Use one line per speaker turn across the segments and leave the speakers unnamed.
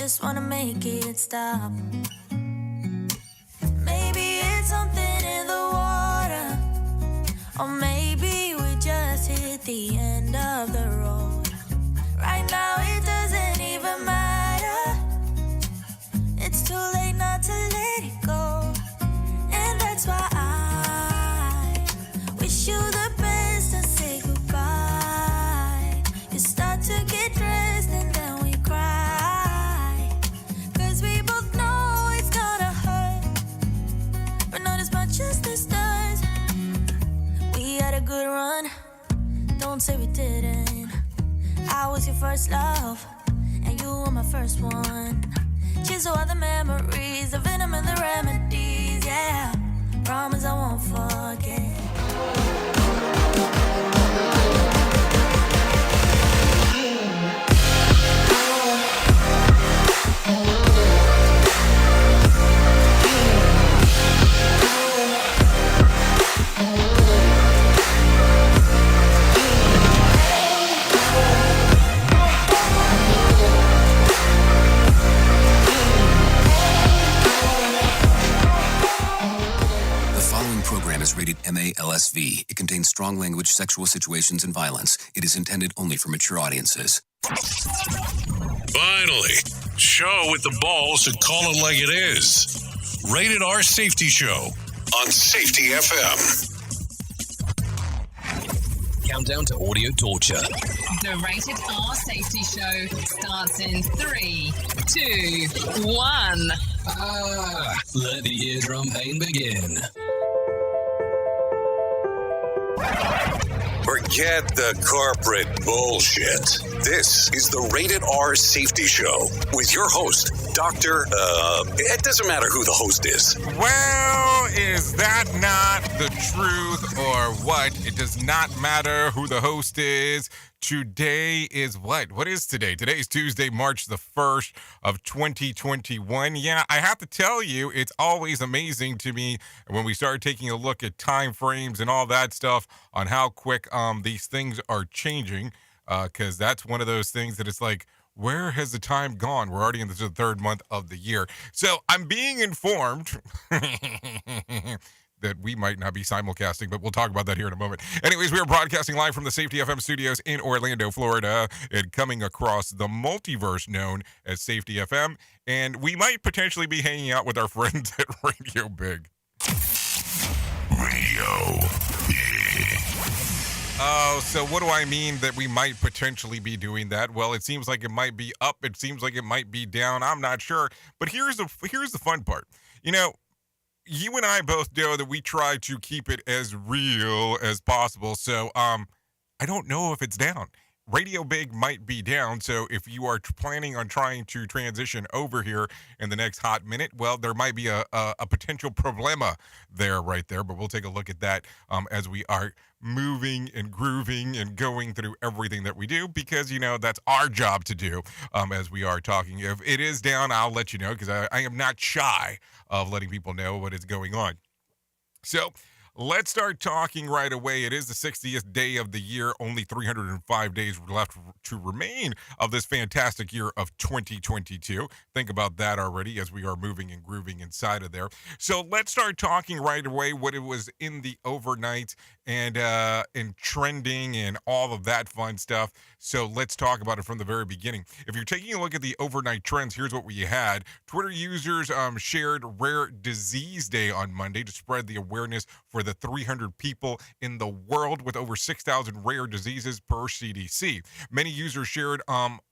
just wanna make it stop. Maybe it's something in the water, or maybe we just hit the end of the road. Right now it doesn't even matter. It's too late not to let it go. And that's why I wish you the best and say goodbye. You start to get dressed and then we cry, 'cause we both know it's gonna hurt, but not as much as this does. We had a good run, don't say we didn't. I was your first love, and you were my first one. Cheers to all the memories, the venom and the remedies, yeah. Promise I won't forget.
Is rated MALSV. It contains strong language, sexual situations, and violence. It is intended only for mature audiences.
Finally, show with the balls to call it like it is. Rated R Safety Show on Safety FM.
Countdown to audio torture.
The Rated R Safety Show starts in 3, 2, 1.
Let the eardrum pain begin.
Forget the corporate bullshit. This is the Rated R Safety Show with your host, Dr. It doesn't matter who the host is.
Well, is that not the truth or what? It does not matter who the host is. Today is what? What is today? Today is Tuesday, March the 1st of 2021. Yeah, I have to tell you, it's always amazing to me when we start taking a look at time frames and all that stuff on how quick these things are changing, because that's one of those things that it's like, where has the time gone? We're already in the third month of the year. So I'm being informed that we might not be simulcasting, but we'll talk about that here in a moment. Anyways, we are broadcasting live from the Safety FM studios in Orlando, Florida, and coming across the multiverse known as Safety FM. And we might potentially be hanging out with our friends at Radio Big.
Radio Big.
Oh, so what do I mean that we might potentially be doing that? Well, it seems like it might be up. It seems like it might be down. I'm not sure. But here's the fun part. You know, you and I both know that we try to keep it as real as possible. So I don't know if it's down. Radio Big might be down, so if you are planning on trying to transition over here in the next hot minute, well, there might be a potential problema there right there, but we'll take a look at that as we are moving and grooving and going through everything that we do, because, you know, that's our job to do as we are talking. If it is down, I'll let you know, because I am not shy of letting people know what is going on. So let's start talking right away. It is the 60th day of the year, only 305 days left to remain of this fantastic year of 2022. Think about that already as we are moving and grooving inside of there. So let's start talking right away what it was in the overnight and trending and all of that fun stuff. So let's talk about it from the very beginning. If you're taking a look at the overnight trends, here's what we had. Twitter users shared Rare Disease Day on Monday to spread the awareness for the 300 people in the world with over 6,000 rare diseases per CDC. Many users shared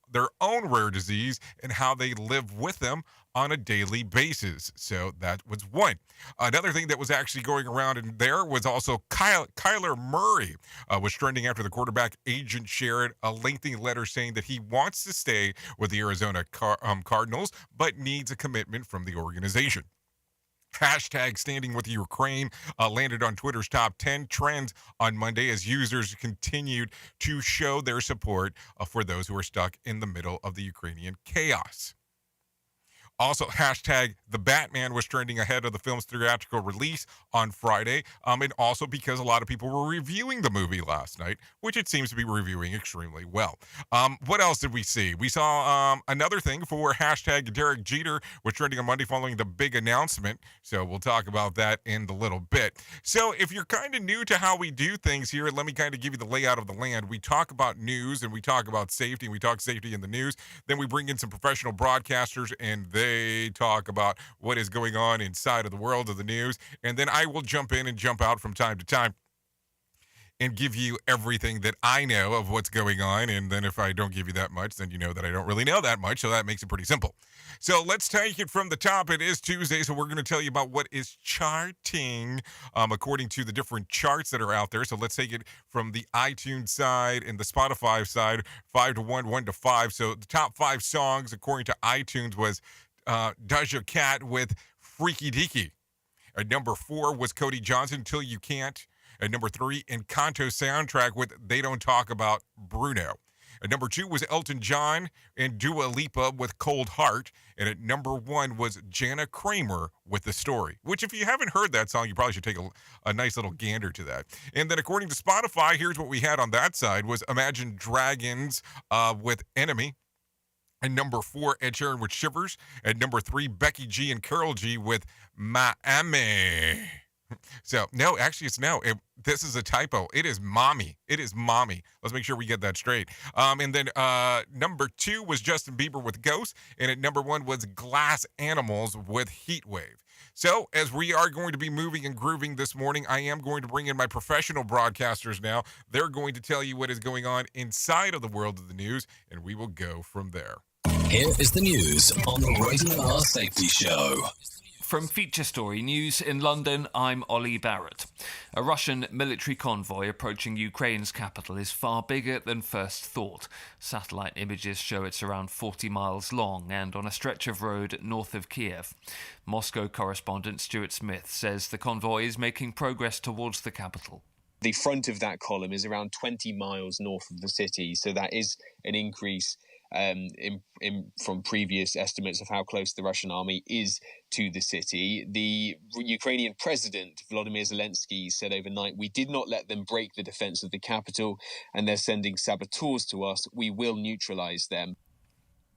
their own rare disease and how they live with them on a daily basis. So that was one. Another thing that was actually going around in there was also Kyler Murray was trending after the quarterback agent shared a lengthy letter saying that he wants to stay with the Arizona Cardinals, but needs a commitment from the organization. Hashtag Standing with Ukraine landed on Twitter's top 10 trends on Monday as users continued to show their support for those who are stuck in the middle of the Ukrainian chaos. Also, hashtag the Batman was trending ahead of the film's theatrical release on Friday. And also because a lot of people were reviewing the movie last night, which it seems to be reviewing extremely well. What else did we see? We saw another thing for hashtag Derek Jeter was trending on Monday following the big announcement. So we'll talk about that in a little bit. So if you're kind of new to how we do things here, let me kind of give you the layout of the land. We talk about news and we talk about safety and we talk safety in the news. Then we bring in some professional broadcasters and they talk about what is going on inside of the world of the news. And then I will jump in and jump out from time to time and give you everything that I know of what's going on. And then if I don't give you that much, then you know that I don't really know that much. So that makes it pretty simple. So let's take it from the top. It is Tuesday, so we're going to tell you about what is charting according to the different charts that are out there. So let's take it from the iTunes side and the Spotify side, 5 to 1, 1 to 5. So the top 5 songs according to iTunes was Doja Cat with Freaky Deaky. At number 4 was Cody Johnson, Till You Can't. At number 3, Encanto soundtrack with They Don't Talk About Bruno. At number 2 was Elton John and Dua Lipa with Cold Heart. And at number 1 was Jana Kramer with The Story, which if you haven't heard that song, you probably should take a nice little gander to that. And then according to Spotify, here's what we had on that side was Imagine Dragons with Enemy. At number 4, Ed Sheeran with Shivers. At number 3, Becky G and Carol G with Miami. So, no, actually, it's no. This is a typo. It is Mommy. It is Mommy. Let's make sure we get that straight. And then number 2 was Justin Bieber with Ghost. And at number 1 was Glass Animals with Heatwave. So, as we are going to be moving and grooving this morning, I am going to bring in my professional broadcasters now. They're going to tell you what is going on inside of the world of the news, and we will go from there.
Here is the news on the Rated R Safety Show.
From Feature Story News in London, I'm Ollie Barrett. A Russian military convoy approaching Ukraine's capital is far bigger than first thought. Satellite images show it's around 40 miles long and on a stretch of road north of Kiev. Moscow correspondent Stuart Smith says the convoy is making progress towards the capital.
The front of that column is around 20 miles north of the city, so that is an increase from previous estimates of how close the Russian army is to the city. The Ukrainian president, Volodymyr Zelensky, said overnight, "We did not let them break the defense of the capital, and they're sending saboteurs to us. We will neutralize them."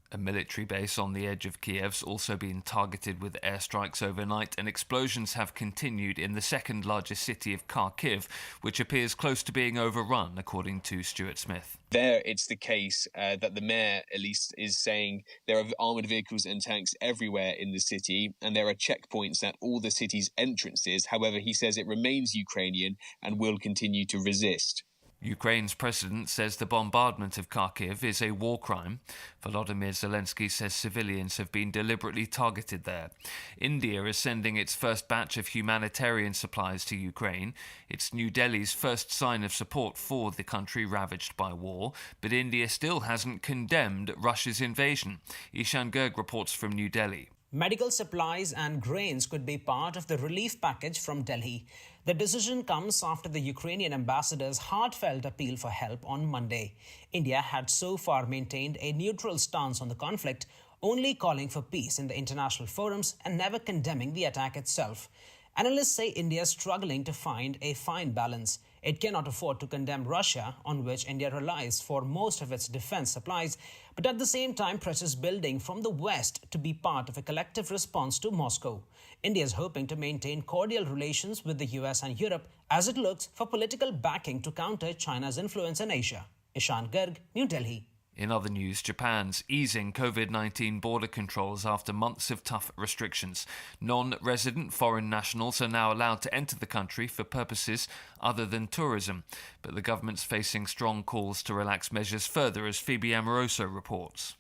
A military base on the edge of Kiev's also been targeted with airstrikes overnight, and explosions have continued in the second largest city of Kharkiv, which appears close to being overrun, according to Stuart Smith.
There, it's the case that the mayor, at least, is saying there are armoured vehicles and tanks everywhere in the city, and there are checkpoints at all the city's entrances. However, he says it remains Ukrainian and will continue to resist.
Ukraine's president says the bombardment of Kharkiv is a war crime. Volodymyr Zelensky says civilians have been deliberately targeted there. India is sending its first batch of humanitarian supplies to Ukraine. It's New Delhi's first sign of support for the country ravaged by war, but India still hasn't condemned Russia's invasion. Ishan Garg reports from New Delhi.
Medical supplies and grains could be part of the relief package from Delhi. The decision comes after the Ukrainian ambassador's heartfelt appeal for help on Monday. India had so far maintained a neutral stance on the conflict, only calling for peace in the international forums and never condemning the attack itself. Analysts say India is struggling to find a fine balance. It cannot afford to condemn Russia, on which India relies for most of its defense supplies, but at the same time pressures building from the West to be part of a collective response to Moscow. India is hoping to maintain cordial relations with the US and Europe as it looks for political backing to counter China's influence in Asia. Ishan Garg, New Delhi.
In other news, Japan's easing COVID-19 border controls after months of tough restrictions. Non-resident foreign nationals are now allowed to enter the country for purposes other than tourism, but the government's facing strong calls to relax measures further, as Phoebe Amoroso reports.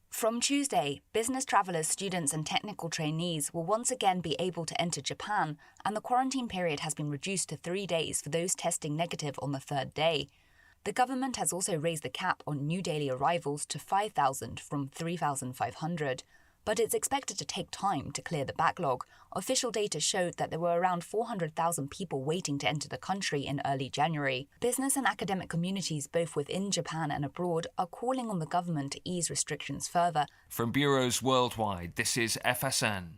From Tuesday, business travellers, students and technical trainees will once again be able to enter Japan, and the quarantine period has been reduced to 3 days for those testing negative on the third day. The government has also raised the cap on new daily arrivals to 5,000 from 3,500. but it's expected to take time to clear the backlog. Official data showed that there were around 400,000 people waiting to enter the country in early January. Business and academic communities both within Japan and abroad are calling on the government to ease restrictions further.
From bureaus worldwide, this is FSN.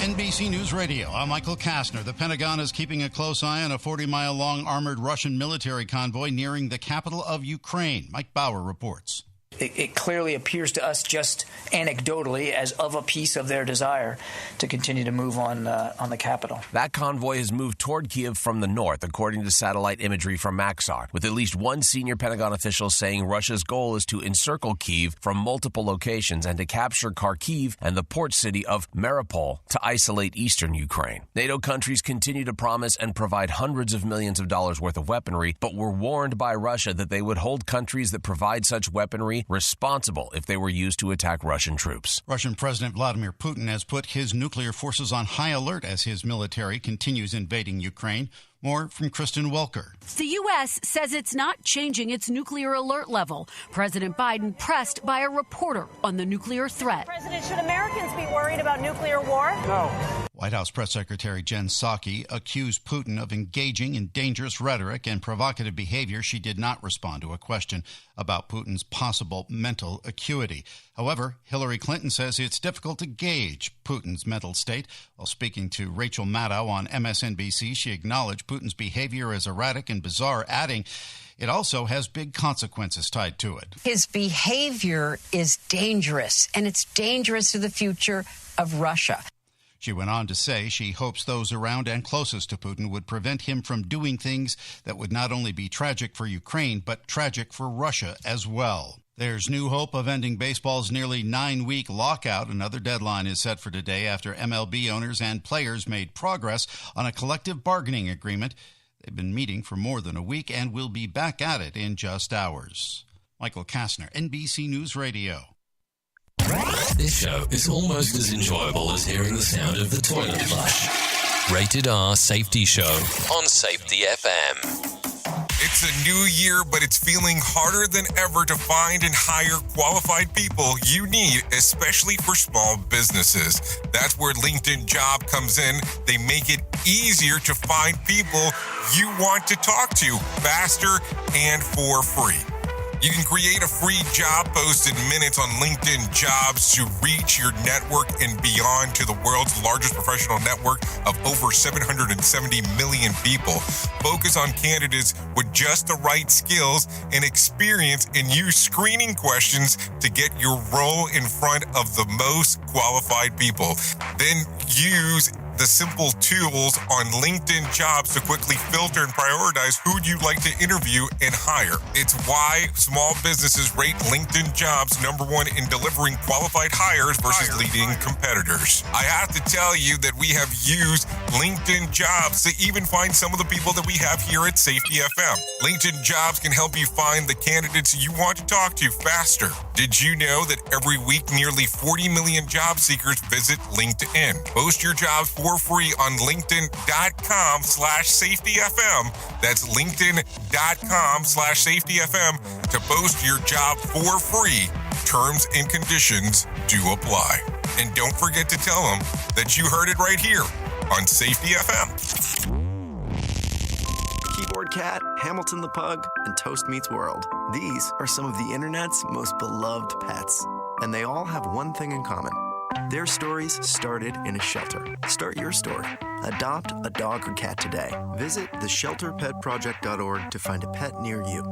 NBC News Radio, I'm Michael Kastner. The Pentagon is keeping a close eye on a 40-mile-long armored Russian military convoy nearing the capital of Ukraine. Mike Bauer reports.
It clearly appears to us just anecdotally as of a piece of their desire to continue to move on the capital.
That convoy has moved toward Kyiv from the north, according to satellite imagery from Maxar, with at least one senior Pentagon official saying Russia's goal is to encircle Kyiv from multiple locations and to capture Kharkiv and the port city of Mariupol to isolate eastern Ukraine. NATO countries continue to promise and provide hundreds of millions of dollars worth of weaponry, but were warned by Russia that they would hold countries that provide such weaponry responsible if they were used to attack Russian troops.
Russian President Vladimir Putin has put his nuclear forces on high alert as his military continues invading Ukraine. More from Kristen Welker.
The U.S. says it's not changing its nuclear alert level. President Biden pressed by a reporter on the nuclear threat.
President, should Americans be worried about nuclear war? No.
White House Press Secretary Jen Psaki accused Putin of engaging in dangerous rhetoric and provocative behavior. She did not respond to a question about Putin's possible mental acuity. However, Hillary Clinton says it's difficult to gauge Putin's mental state. While speaking to Rachel Maddow on MSNBC, she acknowledged Putin's behavior as erratic and bizarre, adding, it also has big consequences tied to it.
His behavior is dangerous, and it's dangerous to the future of Russia.
She went on to say she hopes those around and closest to Putin would prevent him from doing things that would not only be tragic for Ukraine, but tragic for Russia as well. There's new hope of ending baseball's nearly 9-week lockout. Another deadline is set for today after MLB owners and players made progress on a collective bargaining agreement. They've been meeting for more than a week and will be back at it in just hours. Michael Kastner, NBC News Radio.
This show is almost as enjoyable as hearing the sound of the toilet flush. Rated R Safety Show on Safety FM.
It's a new year, but it's feeling harder than ever to find and hire qualified people you need, especially for small businesses. That's where LinkedIn Job comes in. They make it easier to find people you want to talk to faster and for free. You can create a free job post in minutes on LinkedIn Jobs to reach your network and beyond to the world's largest professional network of over 770 million people. Focus on candidates with just the right skills and experience and use screening questions to get your role in front of the most qualified people. Then use the simple tools on LinkedIn Jobs to quickly filter and prioritize who you'd like to interview and hire. It's why small businesses rate LinkedIn Jobs number one in delivering qualified hires versus leading competitors. I have to tell you that we have used LinkedIn Jobs to even find some of the people that we have here at Safety FM. LinkedIn Jobs can help you find the candidates you want to talk to faster. Did you know that every week nearly 40 million job seekers visit LinkedIn? Post your jobs for free on linkedin.com/safetyfm. That's linkedin.com/safetyfm to post your job for free. Terms and conditions do apply. And don't forget to tell them that you heard it right here on Safety FM.
Keyboard Cat, Hamilton the Pug, and Toast Meets World. These are some of the internet's most beloved pets. And they all have one thing in common. Their stories started in a shelter. Start your story. Adopt a dog or cat today. Visit theshelterpetproject.org to find a pet near you.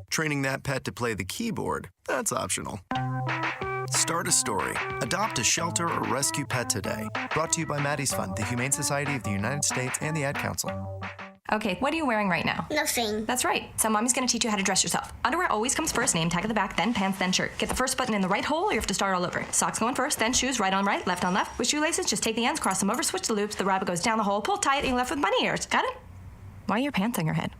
Training that pet to play the keyboard, that's optional. Start a story. Adopt a shelter or rescue pet today. Brought to you by Maddie's Fund, the Humane Society of the United States, and the Ad Council.
Okay, what are you wearing right now?
Nothing.
That's right. So mommy's going to teach you how to dress yourself. Underwear always comes first, name tag at the back, then pants, then shirt. Get the first button in the right hole or you have to start all over. Socks going first, then shoes, right on right, left on left. With shoelaces, just take the ends, cross them over, switch the loops, the rabbit goes down the hole, pull tight, and you're left with bunny ears. Got it? Why are your pants on your head?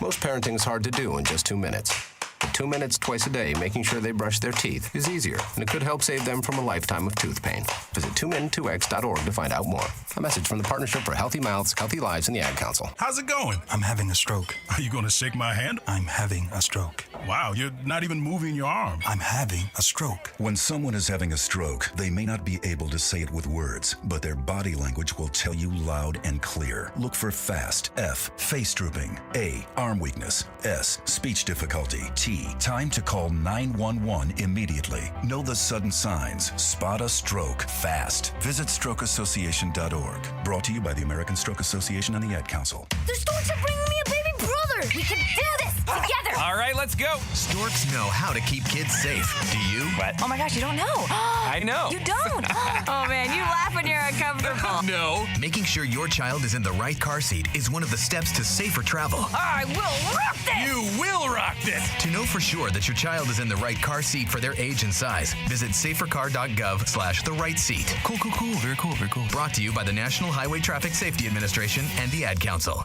Most parenting is hard to do in just 2 minutes. But 2 minutes twice a day making sure they brush their teeth is easier, and it could help save them from a lifetime of tooth pain. Visit 2min2x.org to find out more. A message from the Partnership for Healthy Mouths, Healthy Lives, and the Ad Council.
How's it going? I'm having a stroke. Are you going to shake my hand? I'm having a stroke.
Wow, you're not even moving your arm.
I'm having a stroke. When someone is having a stroke, they may not be able to say it with words, but their body language will tell you loud and clear. Look for FAST. F, face drooping. A, arm weakness. S, speech difficulty. T, time to call 911 immediately. Know the sudden signs. Spot a stroke fast. Visit strokeassociation.org. Brought to you by the American Stroke Association and the Ad Council.
The storks are bringing me a baby brother. We can do this together.
All right, let's go. Storks know how to keep kids safe. Do you?
What? Oh my gosh, you don't know.
I know.
You don't. Oh man, you laugh when you're uncomfortable.
No. Making sure your child is in the right car seat is one of the steps to safer travel.
I will rock this.
You will rock this. To know for sure that your child is in the right car seat for their age and size, visit safercar.gov/the right seat. Cool. Very cool. Brought to you by the National Highway Traffic Safety Administration and the Ad Council.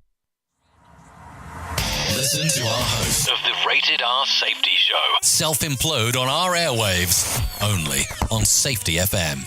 Listen to our host
Of the Rated R Safety Show.
self-implode on our airwaves, only on Safety FM.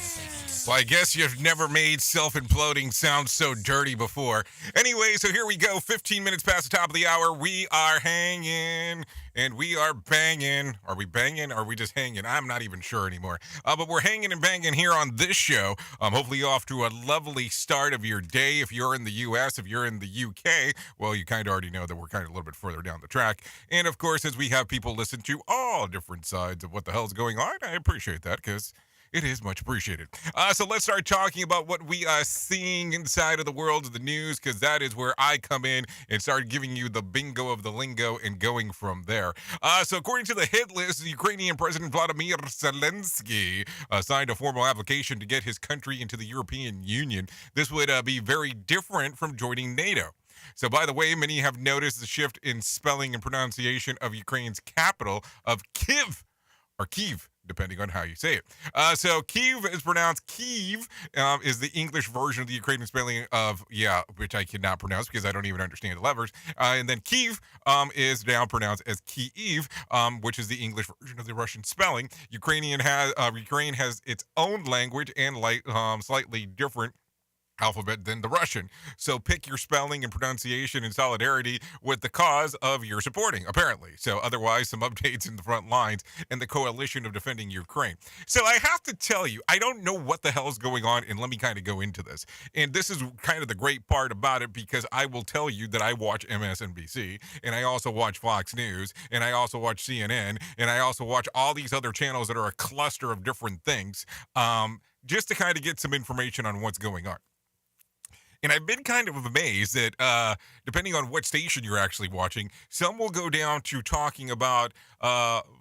Well, I guess you've never made self-imploding sound so dirty before. Anyway, so here we go. 15 minutes past the top of the hour. We are hanging and we are banging. Are we banging? Or are we just hanging? I'm not even sure anymore. But we're hanging and banging here on this show. Hopefully off to a lovely start of your day. If you're in the U.S., if you're in the U.K., well, you kind of already know that we're kind of a little bit further down the track. And, of course, as we have people listen to all different sides of what the hell's going on, I appreciate that because it is much appreciated. So let's start talking about what we are seeing inside of the world of the news, because that is where I come in and start giving you the bingo of the lingo and going from there. So according to the hit list, the Ukrainian President Vladimir Zelensky signed a formal application to get his country into the European Union. This would be very different from joining NATO. So, by the way, many have noticed the shift in spelling and pronunciation of Ukraine's capital of Kyiv, or Kyiv, depending on how you say it. So Kyiv is pronounced Kyiv, is the English version of the Ukrainian spelling of, which I cannot pronounce because I don't even understand the letters. And then Kyiv is now pronounced as Kyiv, which is the English version of the Russian spelling. Ukraine has its own language and slightly different alphabet than the Russian. So pick your spelling and pronunciation in solidarity with the cause of your supporting, apparently. So otherwise, some updates in the front lines and the coalition of defending Ukraine. So I have to tell you, I don't know what the hell is going on, and let me kind of go into this. And this is kind of the great part about it, because I will tell you that I watch MSNBC, and I also watch Fox News, and I also watch CNN, and I also watch all these other channels that are a cluster of different things, just to kind of get some information on what's going on. And I've been kind of amazed that depending on what station you're actually watching, some will go down to talking about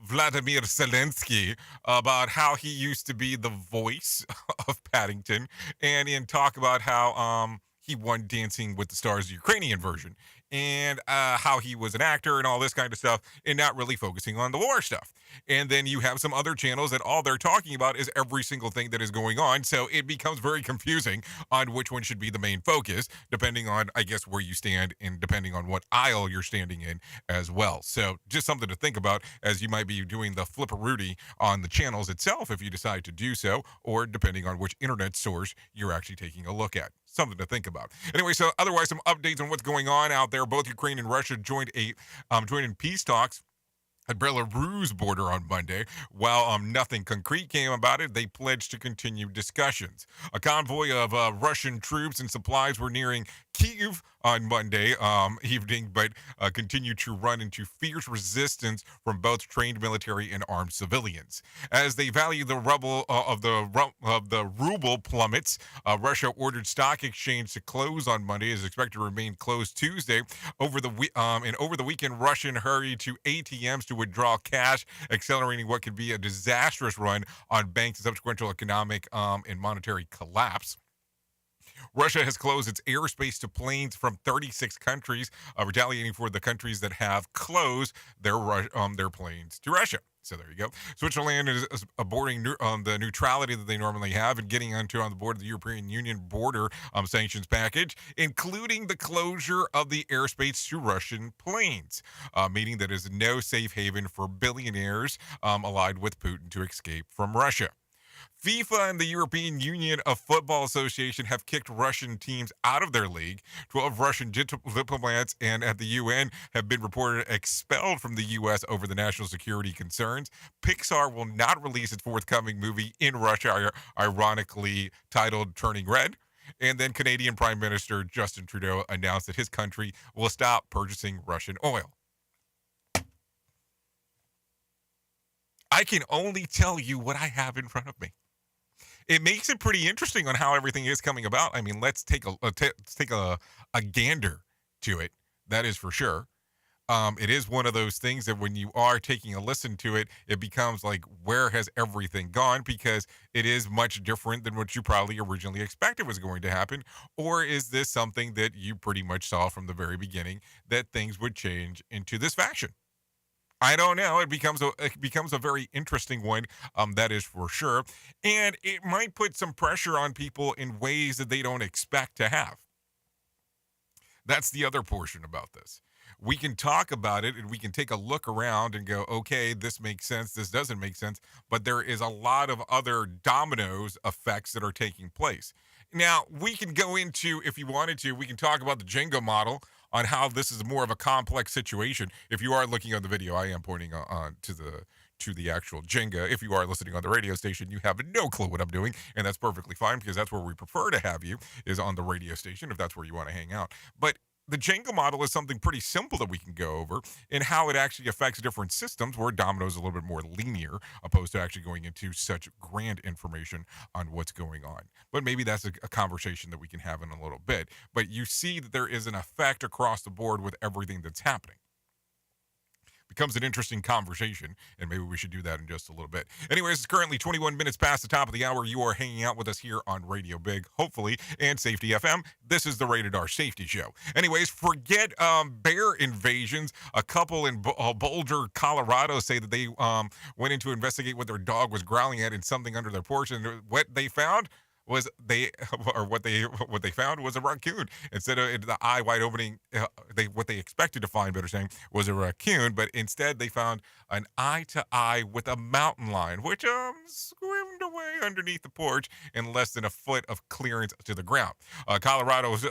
Vladimir Zelensky, about how he used to be the voice of Paddington, and talk about how he won Dancing with the Stars, the Ukrainian version, and how he was an actor and all this kind of stuff, and not really focusing on the war stuff. And then you have some other channels that all they're talking about is every single thing that is going on, so it becomes very confusing on which one should be the main focus, depending on, I guess, where you stand and depending on what aisle you're standing in as well. So just something to think about as you might be doing the flipperooty on the channels itself if you decide to do so, or depending on which internet source you're actually taking a look at. Something to think about. Anyway, so otherwise, some updates on what's going on out there. Both Ukraine and Russia joined in peace talks at Belarus border on Monday. While nothing concrete came about it, they pledged to continue discussions. A convoy of Russian troops and supplies were nearing Kyiv on Monday evening, but continued to run into fierce resistance from both trained military and armed civilians. As they value the rubble of the ruble plummets, Russia ordered stock exchange to close on Monday, is expected to remain closed Tuesday. Over the weekend, Russian hurried to ATMs to withdraw cash, accelerating what could be a disastrous run on banks and subsequent economic and monetary collapse. Russia has closed its airspace to planes from 36 countries, retaliating for the countries that have closed their planes to Russia. So there you go. Switzerland is aborting the neutrality that they normally have and getting on the board of the European Union border sanctions package, including the closure of the airspace to Russian planes, meaning that is no safe haven for billionaires allied with Putin to escape from Russia. FIFA and the European Union of Football Association have kicked Russian teams out of their league. 12 Russian diplomats and at the UN have been reported expelled from the U.S. over the national security concerns. Pixar will not release its forthcoming movie in Russia, ironically titled Turning Red. And then Canadian Prime Minister Justin Trudeau announced that his country will stop purchasing Russian oil. I can only tell you what I have in front of me. It makes it pretty interesting on how everything is coming about. I mean, let's take a gander to it. That is for sure. It is one of those things that when you are taking a listen to it, it becomes like, where has everything gone? Because it is much different than what you probably originally expected was going to happen. Or is this something that you pretty much saw from the very beginning, that things would change into this fashion? I don't know. It becomes a very interesting one, that is for sure. And it might put some pressure on people in ways that they don't expect to have. That's the other portion about this. We can talk about it and we can take a look around and go, okay, this makes sense, this doesn't make sense, but there is a lot of other dominoes effects that are taking place. Now, we can go into, if you wanted to, we can talk about the Jenga model on how this is more of a complex situation. If you are looking on the video, I am pointing on to the actual Jenga. If you are listening on the radio station, you have no clue what I'm doing, and that's perfectly fine because that's where we prefer to have you, is on the radio station, if that's where you want to hang out. But the Jenga model is something pretty simple that we can go over in how it actually affects different systems, where domino is a little bit more linear opposed to actually going into such grand information on what's going on. But maybe that's a conversation that we can have in a little bit. But you see that there is an effect across the board with everything that's happening. Becomes an interesting conversation, and maybe we should do that in just a little bit. Anyways, it's currently 21 minutes past the top of the hour. You are hanging out with us here on Radio Big, hopefully, and Safety FM. This is the Rated R Safety Show. Anyways, forget bear invasions. A couple in Boulder, Colorado say that they went in to investigate what their dog was growling at in something under their porch, and what they found was what they found was a raccoon. Instead of the eye wide opening, what they expected to find, better saying, was a raccoon, but instead they found an eye to eye with a mountain lion, which screamed away underneath the porch in less than a foot of clearance to the ground. Colorado's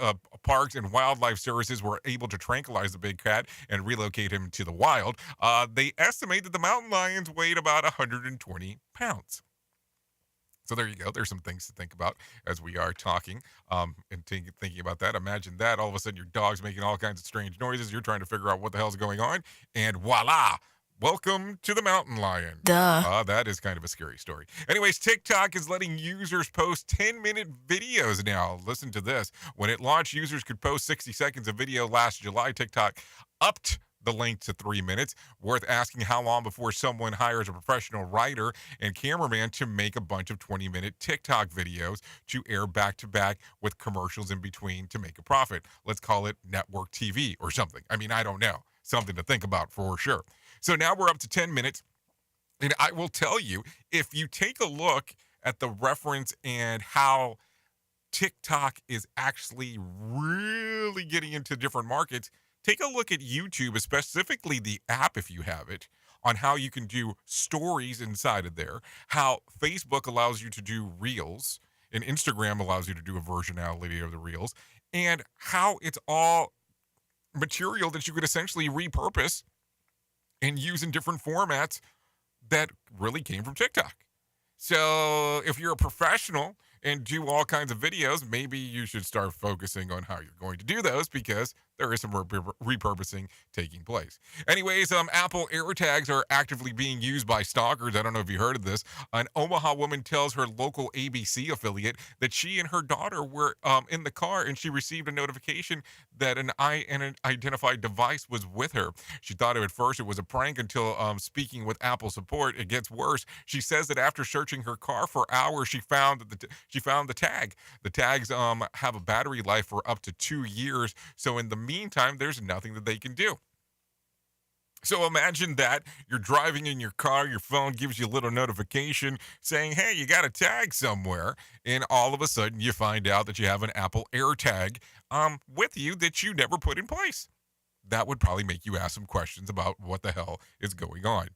Parks and Wildlife Services were able to tranquilize the big cat and relocate him to the wild. They estimate that the mountain lions weighed about 120 pounds. So there you go. There's some things to think about as we are talking and thinking about that. Imagine that. All of a sudden, your dog's making all kinds of strange noises. You're trying to figure out what the hell's going on. And voila! Welcome to the mountain lion.
Duh.
That is kind of a scary story. Anyways, TikTok is letting users post 10-minute videos now. Listen to this. When it launched, users could post 60 seconds of video last July. TikTok upped the length to 3 minutes. Worth asking how long before someone hires a professional writer and cameraman to make a bunch of 20-minute TikTok videos to air back-to-back with commercials in between to make a profit. Let's call it network TV or something. I mean, I don't know. Something to think about for sure. So now we're up to 10 minutes. And I will tell you, if you take a look at the reference and how TikTok is actually really getting into different markets, take a look at YouTube, specifically the app if you have it, on how you can do stories inside of there, how Facebook allows you to do reels, and Instagram allows you to do a versionality of the reels, and how it's all material that you could essentially repurpose and use in different formats that really came from TikTok. So if you're a professional and do all kinds of videos, maybe you should start focusing on how you're going to do those, because there is some repurposing taking place. Anyways, Apple AirTags are actively being used by stalkers. I don't know if you heard of this. An Omaha woman tells her local ABC affiliate that she and her daughter were in the car and she received a notification that an unidentified device was with her. She thought at first it was a prank until speaking with Apple support. It gets worse. She says that after searching her car for hours, she found the tag. The tags have a battery life for up to 2 years. So in the meantime, there's nothing that they can do. So imagine that you're driving in your car, your phone gives you a little notification saying, hey, you got a tag somewhere, and all of a sudden you find out that you have an Apple AirTag with you that you never put in place. That would probably make you ask some questions about what the hell is going on.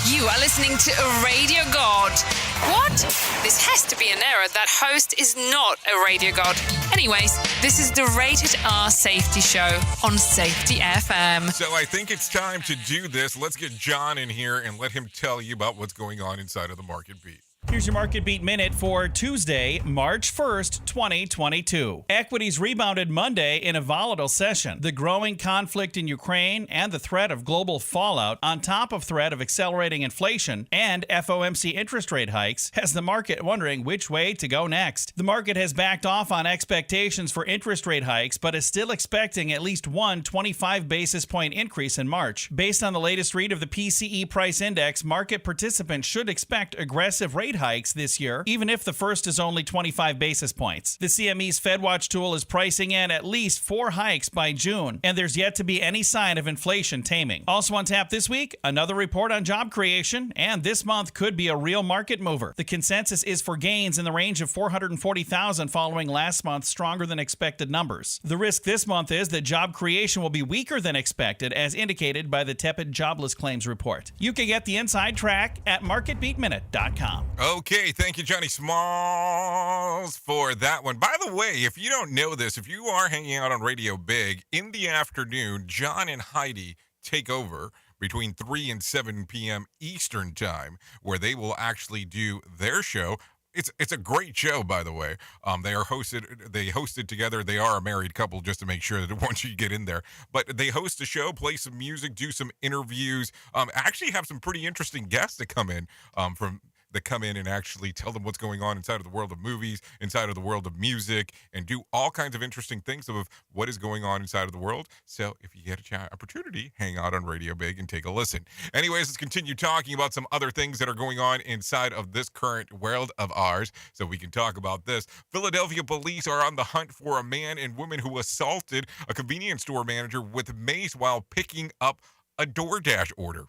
You are listening to a radio god. What? This has to be an error. That host is not a radio god. Anyways, this is the Rated R Safety Show on Safety FM.
So I think it's time to do this. Let's get John in here and let him tell you about what's going on inside of the Market Beat.
Here's your Market Beat Minute for Tuesday, March 1st, 2022. Equities rebounded Monday in a volatile session. The growing conflict in Ukraine and the threat of global fallout, on top of threat of accelerating inflation and FOMC interest rate hikes, has the market wondering which way to go next. The market has backed off on expectations for interest rate hikes, but is still expecting at least one 25 basis point increase in March. Based on the latest read of the PCE price index, market participants should expect aggressive rate hikes this year, even if the first is only 25 basis points. The CME's FedWatch tool is pricing in at least 4 hikes by June, and there's yet to be any sign of inflation taming. Also on tap this week, another report on job creation, and this month could be a real market mover. The consensus is for gains in the range of 440,000 following last month's stronger than expected numbers. The risk this month is that job creation will be weaker than expected, as indicated by the tepid jobless claims report. You can get the inside track at marketbeatminute.com.
Okay, thank you, Johnny Smalls, for that one. By the way, if you don't know this, if you are hanging out on Radio Big, in the afternoon, John and Heidi take over between 3 and 7 p.m. Eastern Time, where they will actually do their show. It's a great show, by the way. They hosted together. They are a married couple, just to make sure that once you get in there. But they host a show, play some music, do some interviews, actually have some pretty interesting guests that come in and actually tell them what's going on inside of the world of movies, inside of the world of music, and do all kinds of interesting things of what is going on inside of the world. So if you get an opportunity, hang out on Radio Big and take a listen. Anyways, let's continue talking about some other things that are going on inside of this current world of ours, so we can talk about this. Philadelphia police are on the hunt for a man and woman who assaulted a convenience store manager with mace while picking up a DoorDash order.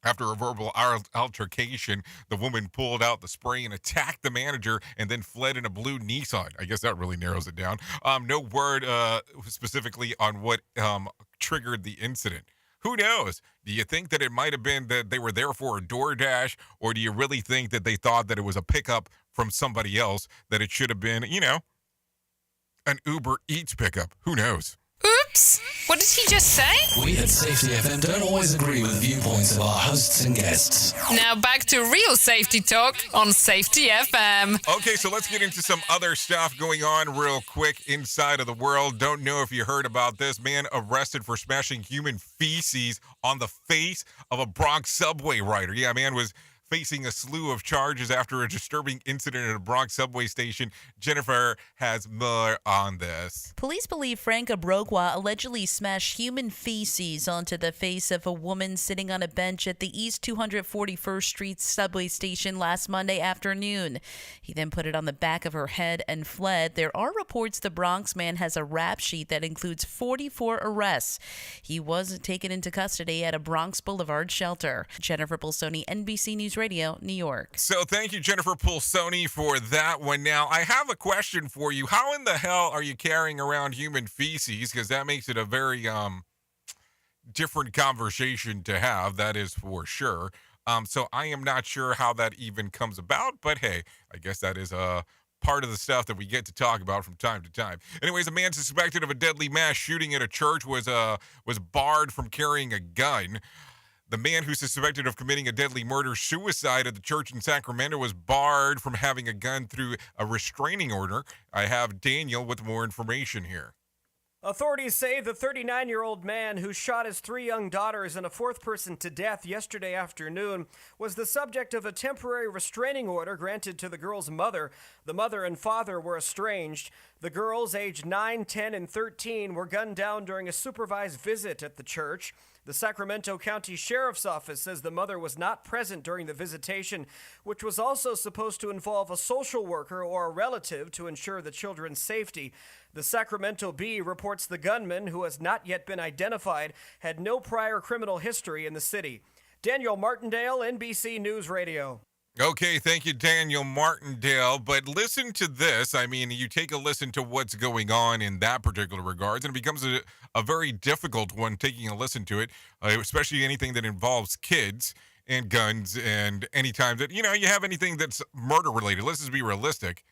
After a verbal altercation, the woman pulled out the spray and attacked the manager and then fled in a blue Nissan. I guess that really narrows it down. No word specifically on what triggered the incident. Who knows? Do you think that it might have been that they were there for a DoorDash, or do you really think that they thought that it was a pickup from somebody else, that it should have been, an Uber Eats pickup? Who knows?
Oops! What did he just say?
We at Safety FM don't always agree with the viewpoints of our hosts and guests.
Now back to real safety talk on Safety FM.
Okay, so let's get into some other stuff going on real quick inside of the world. Don't know if you heard about this. Man arrested for smashing human feces on the face of a Bronx subway rider. Yeah, man was facing a slew of charges after a disturbing incident at a Bronx subway station. Jennifer has more on this.
Police believe Frank Abrogwa allegedly smashed human feces onto the face of a woman sitting on a bench at the East 241st Street subway station last Monday afternoon. He then put it on the back of her head and fled. There are reports the Bronx man has a rap sheet that includes 44 arrests. He was taken into custody at a Bronx Boulevard shelter. Jennifer Pulsoni, NBC News Radio, New York.
So thank you, Jennifer Pulsoni, for that one. Now, I have a question for you. How in the hell are you carrying around human feces? Because that makes it a very different conversation to have, that is for sure. So I am not sure how that even comes about, but hey, I guess that is part of the stuff that we get to talk about from time to time. Anyways, a man suspected of a deadly mass shooting at a church was barred from carrying a gun. The man who's suspected of committing a deadly murder-suicide at the church in Sacramento was barred from having a gun through a restraining order. I have Daniel with more information here.
Authorities say the 39-year-old man who shot his 3 young daughters and a 4th person to death yesterday afternoon was the subject of a temporary restraining order granted to the girl's mother. The mother and father were estranged. The girls, aged 9, 10, and 13, were gunned down during a supervised visit at the church. The Sacramento County Sheriff's Office says the mother was not present during the visitation, which was also supposed to involve a social worker or a relative to ensure the children's safety. The Sacramento Bee reports the gunman, who has not yet been identified, had no prior criminal history in the city. Daniel Martindale, NBC News Radio.
Okay, thank you, Daniel Martindale. But listen to this. I mean, you take a listen to what's going on in that particular regards, and it becomes a very difficult one taking a listen to it, especially anything that involves kids. and guns and any time that, you have anything that's murder related. Let's just be realistic.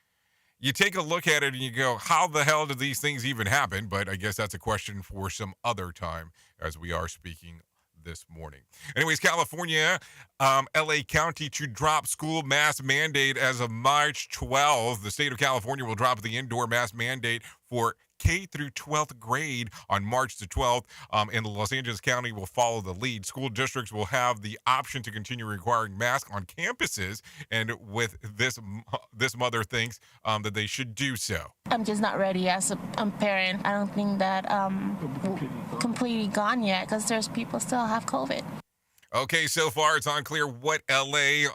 You take a look at it and you go, how the hell did these things even happen? But I guess that's a question for some other time as we are speaking this morning. Anyways, California, LA County to drop school mask mandate as of March 12th. The state of California will drop the indoor mask mandate for K through 12th grade on March the 12th, and the Los Angeles County will follow the lead. School districts will have the option to continue requiring masks on campuses, and with this mother thinks that they should do so.
I'm just not ready as a parent. I don't think that completely gone yet because there's people still have COVID.
Okay, so far it's unclear what LA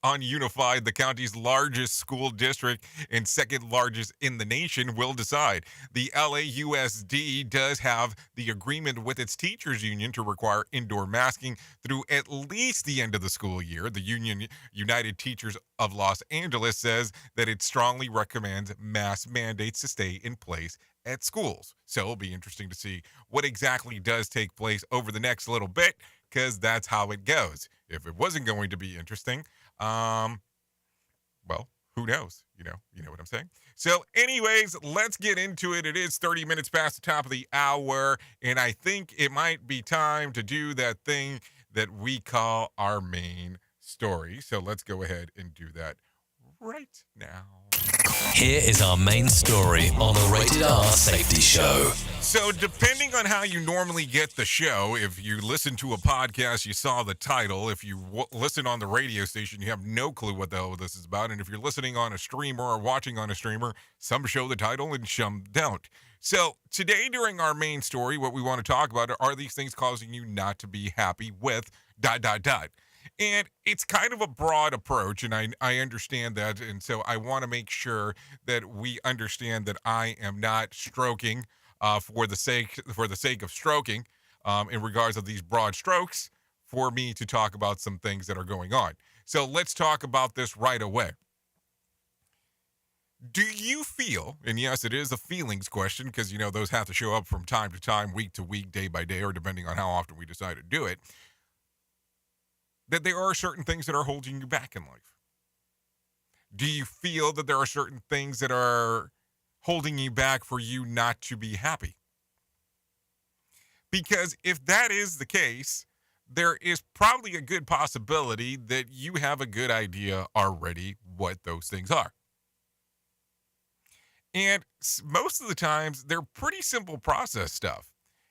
on Unified, the county's largest school district and second largest in the nation, will decide. The LAUSD does have the agreement with its teachers union to require indoor masking through at least the end of the school year. The union, United Teachers of Los Angeles, says that it strongly recommends mask mandates to stay in place at schools. So it'll be interesting to see what exactly does take place over the next little bit, because that's how it goes. If it wasn't going to be interesting, well, who knows? You know what I'm saying? So anyways, let's get into it. It is 30 minutes past the top of the hour, and I think it might be time to do that thing that we call our main story. So let's go ahead and do that right now.
Here is our main story on the Rated R Safety Show.
So depending on how you normally get the show, if you listen to a podcast, you saw the title. If you listen on the radio station, you have no clue what the hell this is about. And if you're listening on a streamer or watching on a streamer, some show the title and some don't. So today during our main story, what we want to talk about are these things causing you not to be happy with ... And it's kind of a broad approach, and I understand that, and so I want to make sure that we understand that I am not stroking for the sake of stroking in regards of these broad strokes for me to talk about some things that are going on. So let's talk about this right away. Do you feel, and yes, it is a feelings question because, those have to show up from time to time, week to week, day by day, or depending on how often we decide to do it, that there are certain things that are holding you back in life? Do you feel that there are certain things that are holding you back for you not to be happy? Because if that is the case, there is probably a good possibility that you have a good idea already what those things are. And most of the times, they're pretty simple process stuff.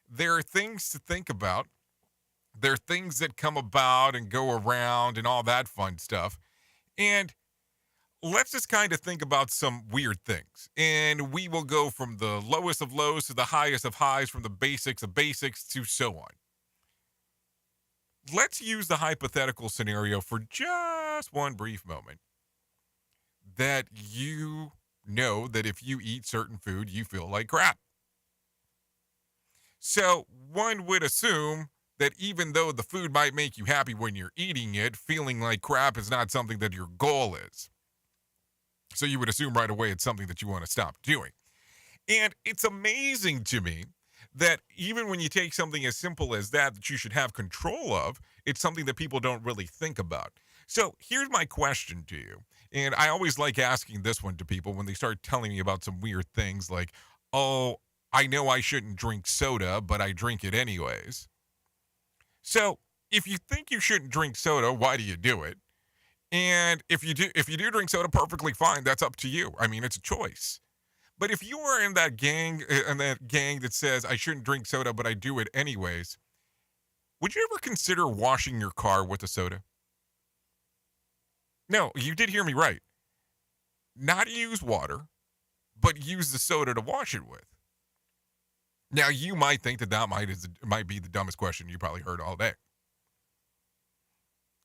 There are things to think about. There are things that come about and go around and all that fun stuff. And let's just kind of think about some weird things. And we will go from the lowest of lows to the highest of highs, from the basics of basics to so on. Let's use the hypothetical scenario for just one brief moment. That you know that if you eat certain food, you feel like crap. So one would assume that even though the food might make you happy when you're eating it, feeling like crap is not something that your goal is. So you would assume right away it's something that you want to stop doing. And it's amazing to me that even when you take something as simple as that you should have control of, it's something that people don't really think about. So here's my question to you. And I always like asking this one to people when they start telling me about some weird things like, oh, I know I shouldn't drink soda, but I drink it anyways. So if you think you shouldn't drink soda, why do you do it? And if you do drink soda, perfectly fine. That's up to you. I mean, it's a choice. But if you are in that gang that says I shouldn't drink soda, but I do it anyways, would you ever consider washing your car with a soda? No, you did hear me right. Not use water, but use the soda to wash it with. Now, you might think that might be the dumbest question you probably heard all day.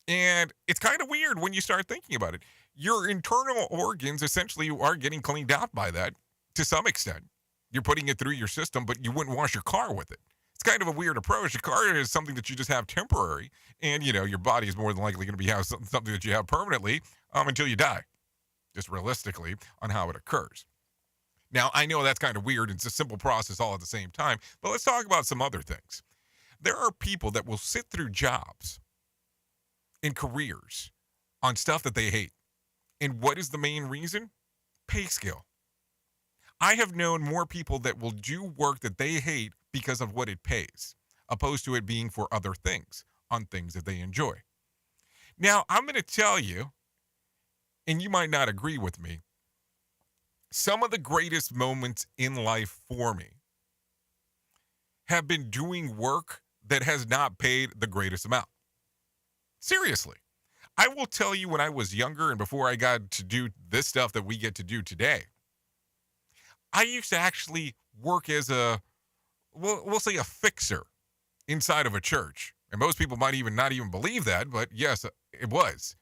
And it's kind of weird when you start thinking about it. Your internal organs essentially are getting cleaned out by that to some extent. You're putting it through your system, but you wouldn't wash your car with it. It's kind of a weird approach. Your car is something that you just have temporary, and, your body is more than likely going to be something that you have permanently until you die, just realistically on how it occurs. Now, I know that's kind of weird. It's a simple process all at the same time, but let's talk about some other things. There are people that will sit through jobs in careers on stuff that they hate. And what is the main reason? Pay scale. I have known more people that will do work that they hate because of what it pays, opposed to it being for other things, on things that they enjoy. Now, I'm going to tell you, and you might not agree with me, some of the greatest moments in life for me have been doing work that has not paid the greatest amount. Seriously. I will tell you, when I was younger and before I got to do this stuff that we get to do today, I used to actually work as we'll say a fixer inside of a church. And most people might not even believe that, but yes, it was.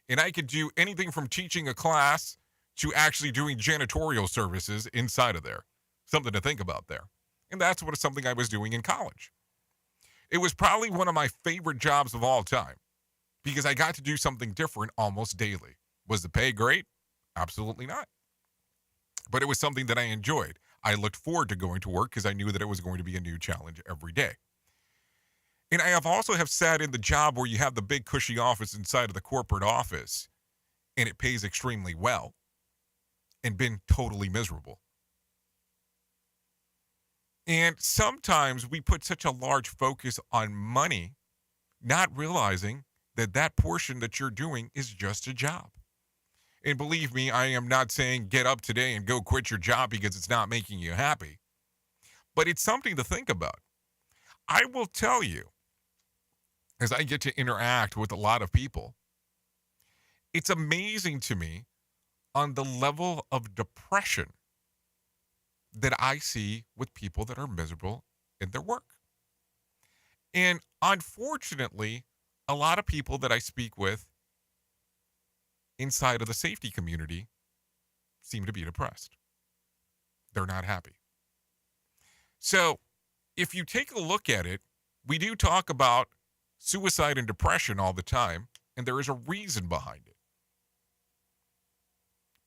And I could do anything from teaching a class to actually doing janitorial services inside of there. Something to think about there. And that's something I was doing in college. It was probably one of my favorite jobs of all time because I got to do something different almost daily. Was the pay great? Absolutely not. But it was something that I enjoyed. I looked forward to going to work because I knew that it was going to be a new challenge every day. And I have also sat in the job where you have the big cushy office inside of the corporate office and it pays extremely well and been totally miserable. And sometimes we put such a large focus on money, not realizing that that portion that you're doing is just a job. And believe me, I am not saying get up today and go quit your job because it's not making you happy. But it's something to think about. I will tell you, as I get to interact with a lot of people, it's amazing to me on the level of depression that I see with people that are miserable in their work. And unfortunately, a lot of people that I speak with inside of the safety community seem to be depressed. They're not happy. So if you take a look at it, we do talk about suicide and depression all the time, and there is a reason behind it.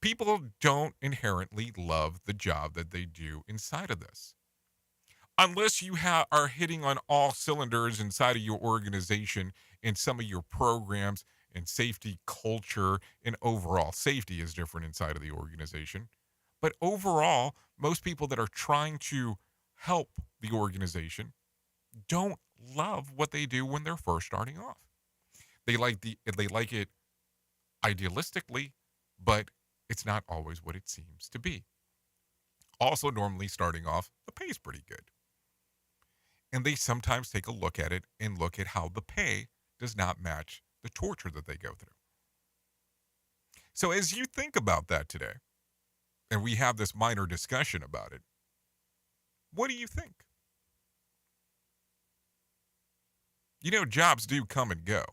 People don't inherently love the job that they do inside of this. Unless you are hitting on all cylinders inside of your organization and some of your programs and safety culture and overall safety is different inside of the organization. But overall, most people that are trying to help the organization don't love what they do when they're first starting off. They like it idealistically, but it's not always what it seems to be. Also, normally starting off, the pay is pretty good. And they sometimes take a look at it and look at how the pay does not match the torture that they go through. So as you think about that today, and we have this minor discussion about it, what do you think? You know, jobs do come and go.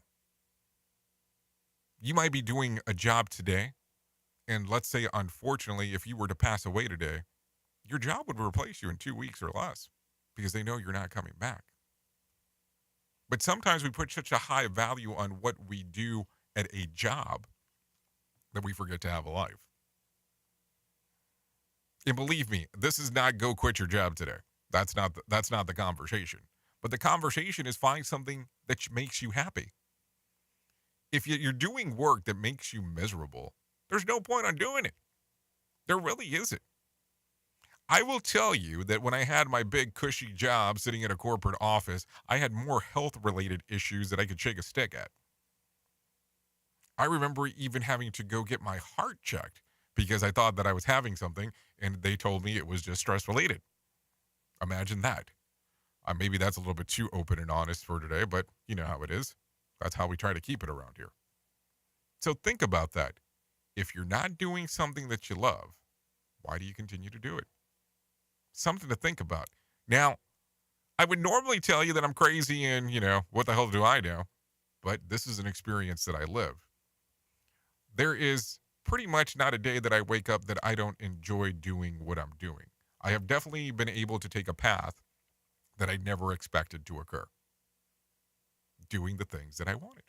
You might be doing a job today, and let's say, unfortunately, if you were to pass away today, your job would replace you in 2 weeks or less because they know you're not coming back. But sometimes we put such a high value on what we do at a job that we forget to have a life. And believe me, this is not go quit your job today. That's not the conversation. But the conversation is find something that makes you happy. If you're doing work that makes you miserable, there's no point on doing it. There really isn't. I will tell you that when I had my big cushy job sitting in a corporate office, I had more health-related issues that I could shake a stick at. I remember even having to go get my heart checked because I thought that I was having something, and they told me it was just stress-related. Imagine that. Maybe that's a little bit too open and honest for today, but you know how it is. That's how we try to keep it around here. So think about that. If you're not doing something that you love, why do you continue to do it? Something to think about. Now, I would normally tell you that I'm crazy and, what the hell do I know? But this is an experience that I live. There is pretty much not a day that I wake up that I don't enjoy doing what I'm doing. I have definitely been able to take a path that I never expected to occur. Doing the things that I wanted.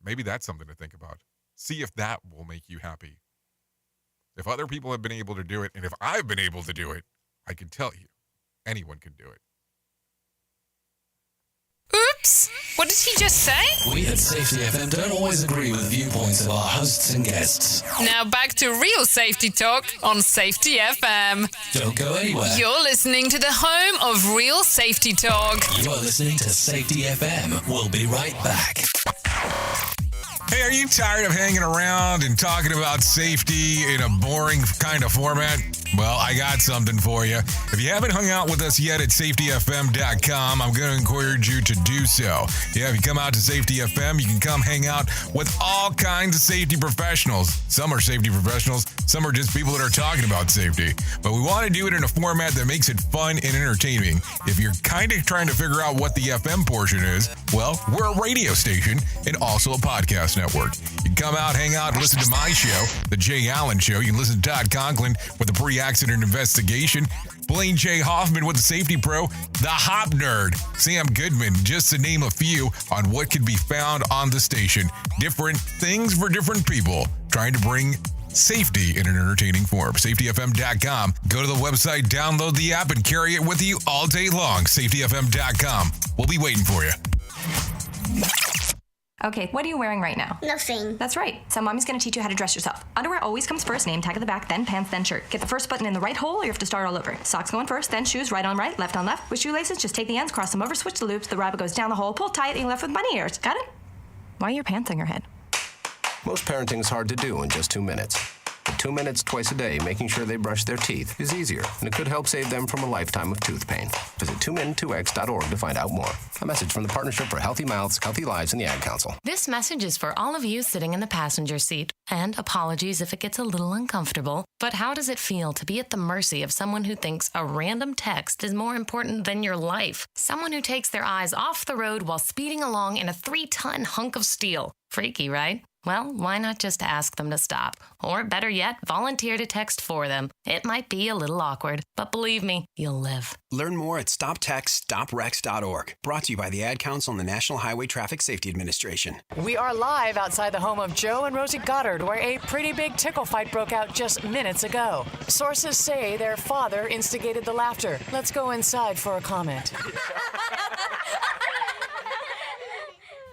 Maybe that's something to think about. See if that will make you happy. If other people have been able to do it, and if I've been able to do it, I can tell you, anyone can do it.
Oops! What did he just say?
We at Safety FM don't always agree with the viewpoints of our hosts and guests.
Now back to real safety talk on Safety FM.
Don't go anywhere.
You're listening to the home of real safety talk.
You are listening to Safety FM. We'll be right back.
Hey, are you tired of hanging around and talking about safety in a boring kind of format? Well, I got something for you. If you haven't hung out with us yet at safetyfm.com, I'm going to encourage you to do so. Yeah, if you come out to Safety FM, you can come hang out with all kinds of safety professionals. Some are safety professionals, some are just people that are talking about safety. But we want to do it in a format that makes it fun and entertaining. If you're kind of trying to figure out what the FM portion is, well, we're a radio station and also a podcast network. You can come out, hang out, and listen to my show, The Jay Allen Show. You can listen to Todd Conklin with the pre-accident investigation, Blaine J. Hoffman with the Safety Pro, the Hop Nerd, Sam Goodman, just to name a few on what can be found on the station. Different things for different people, trying to bring safety in an entertaining form. SafetyFM.com. Go to the website, download the app, and carry it with you all day long. SafetyFM.com. We'll be waiting for you.
Okay, what are you wearing right now?
Nothing.
That's right. So mommy's going to teach you how to dress yourself. Underwear always comes first, name tag at the back, then pants, then shirt. Get the first button in the right hole or you have to start all over. Socks going first, then shoes, right on right, left on left. With shoelaces, just take the ends, cross them over, switch the loops, the rabbit goes down the hole, pull tight, and you're left with bunny ears. Got it? Why are your pants on your head?
Most parenting's hard to do in just 2 minutes. But 2 minutes twice a day making sure they brush their teeth is easier, and it could help save them from a lifetime of tooth pain. Visit 2min2x.org to find out more. A message from the Partnership for Healthy Mouths, Healthy Lives, and the Ad Council.
This message is for all of you sitting in the passenger seat. And apologies if it gets a little uncomfortable. But how does it feel to be at the mercy of someone who thinks a random text is more important than your life? Someone who takes their eyes off the road while speeding along in a 3-ton hunk of steel. Freaky, right? Well, why not just ask them to stop? Or better yet, volunteer to text for them. It might be a little awkward, but believe me, you'll live.
Learn more at StopTextStopWrecks.org. Brought to you by the Ad Council and the National Highway Traffic Safety Administration.
We are live outside the home of Joe and Rosie Goddard, where a pretty big tickle fight broke out just minutes ago. Sources say their father instigated the laughter. Let's go inside for a comment.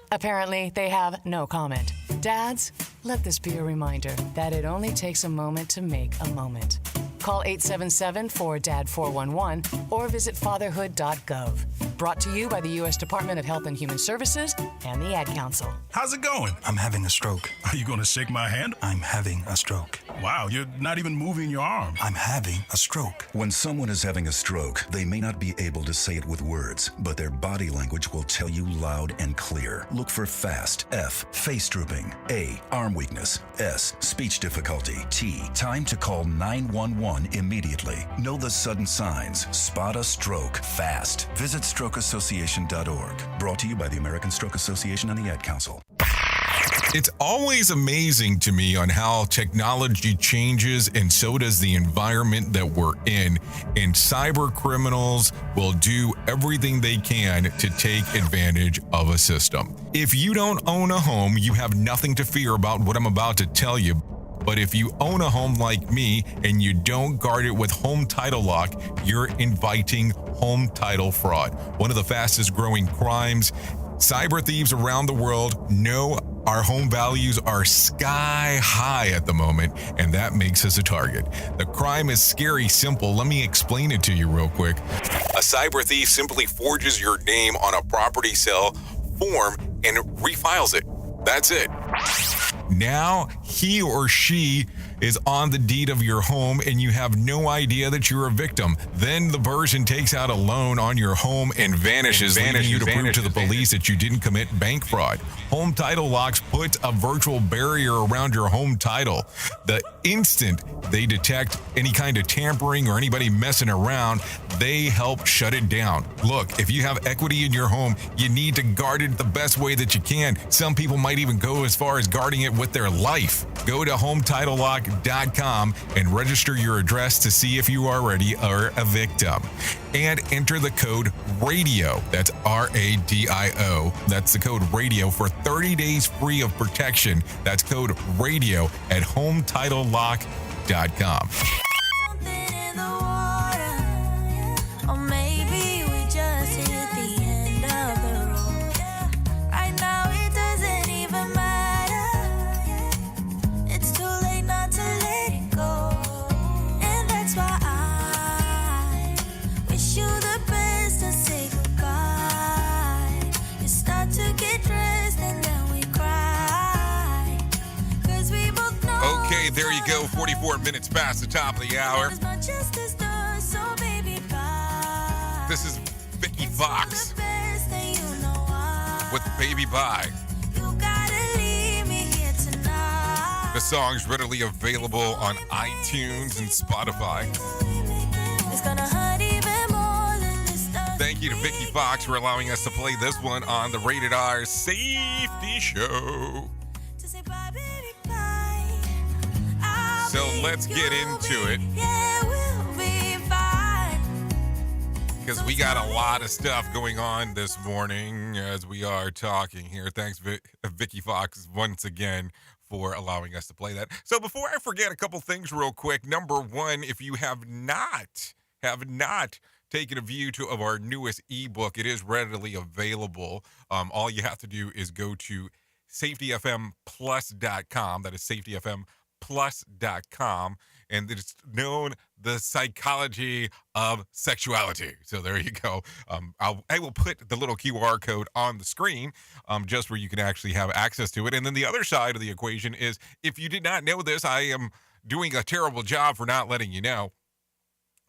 Apparently, they have no comment. Dads, let this be a reminder that it only takes a moment to make a moment. Call 877-4DAD-411 or visit fatherhood.gov. Brought to you by the U.S. Department of Health and Human Services and the Ad Council.
How's it going? I'm having a stroke. Are you going to shake my hand? I'm having a stroke. Wow, you're not even moving your arm. I'm having a stroke.
When someone is having a stroke, they may not be able to say it with words, but their body language will tell you loud and clear. Look for FAST. F, face drooping. A, arm weakness. S, speech difficulty. T, time to call 911 immediately. Know the sudden signs. Spot a stroke fast. Visit strokeassociation.org. Brought to you by the American Stroke Association and the Ad Council.
It's always amazing to me on how technology changes, and so does the environment that we're in. And cyber criminals will do everything they can to take advantage of a system. If you don't own a home, you have nothing to fear about what I'm about to tell you. But if you own a home like me and you don't guard it with home title lock, you're inviting home title fraud. One of the fastest growing crimes. Cyber thieves around the world know our home values are sky high at the moment, and that makes us a target. The crime is scary simple. Let me explain it to you real quick. A cyber thief simply forges your name on a property sale form and refiles it. That's it. Now he or she is on the deed of your home and you have no idea that you're a victim. Then the person takes out a loan on your home and vanishes, leaving you to prove to the police that you didn't commit bank fraud. Home Title Locks puts a virtual barrier around your home title. The instant they detect any kind of tampering or anybody messing around, they help shut it down. Look, if you have equity in your home, you need to guard it the best way that you can. Some people might even go as far as guarding it with their life. Go to HometitleLock.com and register your address to see if you already are a victim. And enter the code RADIO. That's RADIO. That's the code RADIO for 30 days free of protection. That's code RADIO at HometitleLock.com.
Or maybe we just hit the end of the road.
Okay, there you go. 44 minutes past the top of the hour. This is Vicky Fox with Baby Bye. The song's readily available on iTunes and Spotify. Thank you to Vicky Fox for allowing us to play this one on the Rated R Safety Show. So let's get into it. Because we got a lot of stuff going on this morning as we are talking here. Thanks, Vicky Fox, once again, for allowing us to play that. So before I forget, a couple things real quick. Number one, if you have not taken a view of our newest ebook, it is readily available. All you have to do is go to safetyfmplus.com. That is safetyfmplus.com. And it's known the psychology of sexuality. So there you go. I will put the little QR code on the screen just where you can actually have access to it. And then the other side of the equation is, if you did not know this, I am doing a terrible job for not letting you know.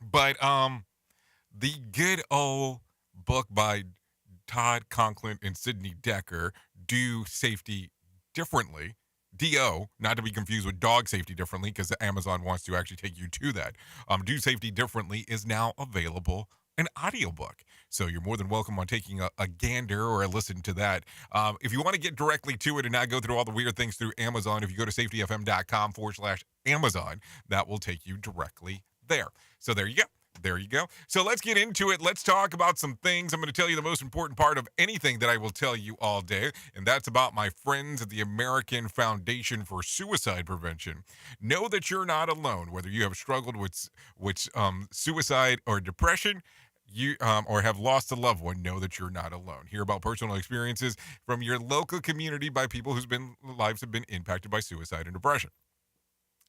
But the good old book by Todd Conklin and Sidney Decker, Do Safety Differently. D-O, not to be confused with Dog Safety Differently, because Amazon wants to actually take you to that. Do Safety Differently is now available an audiobook. So you're more than welcome on taking a gander or a listen to that. If you want to get directly to it and not go through all the weird things through Amazon, if you go to safetyfm.com/Amazon, that will take you directly there. So there you go. There you go. So let's get into it. Let's talk about some things. I'm going to tell you the most important part of anything that I will tell you all day, and that's about my friends at the American Foundation for Suicide Prevention. Know that you're not alone, whether you have struggled with suicide or depression, or have lost a loved one. Know that you're not alone. Hear about personal experiences from your local community by people whose lives have been impacted by suicide and depression.